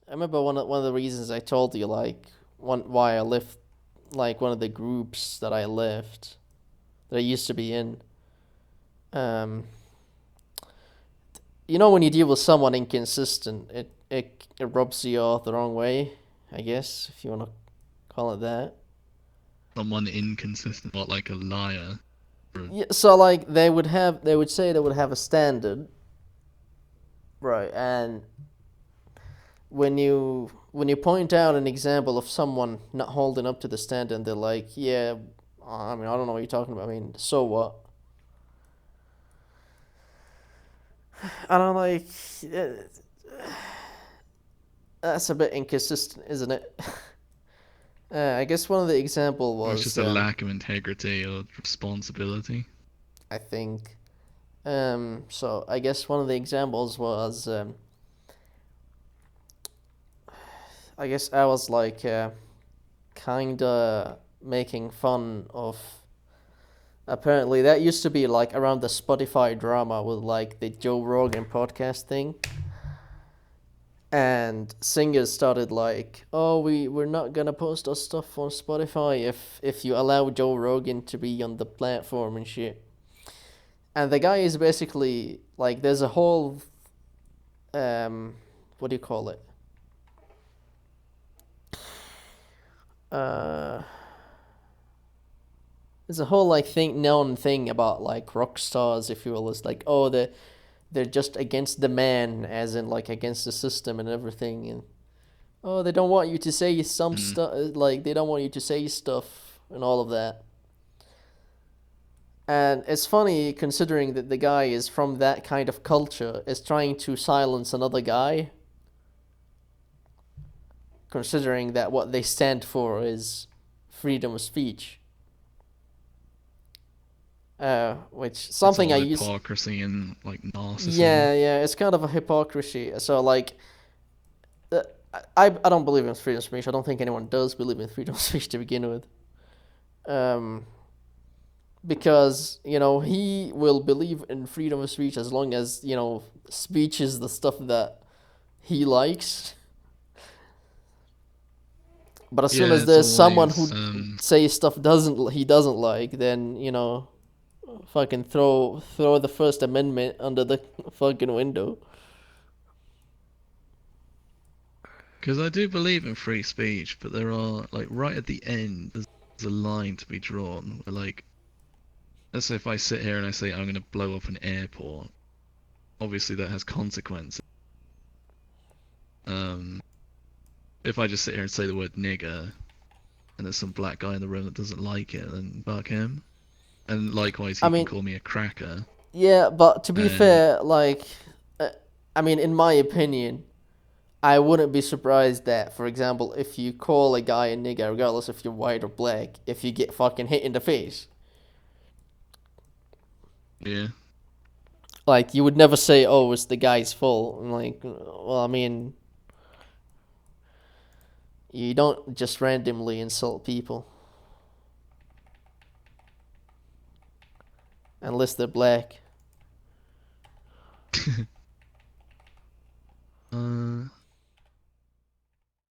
I remember one of the reasons I told you, like, why I left, like, one of the groups that I left, that I used to be in. Um, you know, when you deal with someone inconsistent, it rubs you off the wrong way, I guess, if you want to call it that. Someone inconsistent, what, like a liar? Yeah, so like they would say they would have a standard, right? And when you point out an example of someone not holding up to the standard, and they're like, yeah, I mean, I don't know what you're talking about. I mean, so what? And I'm like, that's a bit inconsistent, isn't it? I guess one of the example Or it's was, just a lack of integrity or responsibility. I think, so I guess one of the examples was, I guess I was like, kinda making fun of. Apparently, that used to be like around the Spotify drama with like the Joe Rogan podcast thing. And singers started like, oh, we're not gonna post our stuff on Spotify if you allow Joe Rogan to be on the platform and shit. And the guy is basically like, there's a whole, what do you call it? Uh, there's a whole like known thing about like rock stars, if you will. It's like, oh, they're just against the man, as in like against the system and everything. And oh, they don't want you to say some Mm. stuff, like they don't want you to say stuff and all of that. And it's funny considering that the guy is from that kind of culture, is trying to silence another guy, considering that what they stand for is freedom of speech. Which It's something all I use. hypocrisy and like narcissism. Yeah, yeah, it's kind of a hypocrisy. So like, uh, I don't believe in freedom of speech. I don't think anyone does believe in freedom of speech to begin with. Um, because he will believe in freedom of speech as long as speech is the stuff that he likes. But as soon Yeah, as it's there's someone always who says stuff doesn't he doesn't like, then fucking throw the First Amendment under the fucking window. because I do believe in free speech, but there are like right at the end, there's a line to be drawn. Where, like, let's say if I sit here and I say I'm going to blow up an airport, obviously that has consequences. Um, if I just sit here and say the word nigger, and there's some black guy in the room that doesn't like it, then fuck him. And likewise, I he can mean, call me a cracker. yeah, but to be And fair, like, uh, I mean, in my opinion, I wouldn't be surprised that, for example, if you call a guy a nigger, regardless if you're white or black, if you get fucking hit in the face. yeah, Like, you would never say, oh, it's the guy's fault. And like, well, I mean, you don't just randomly insult people unless they're black. uh,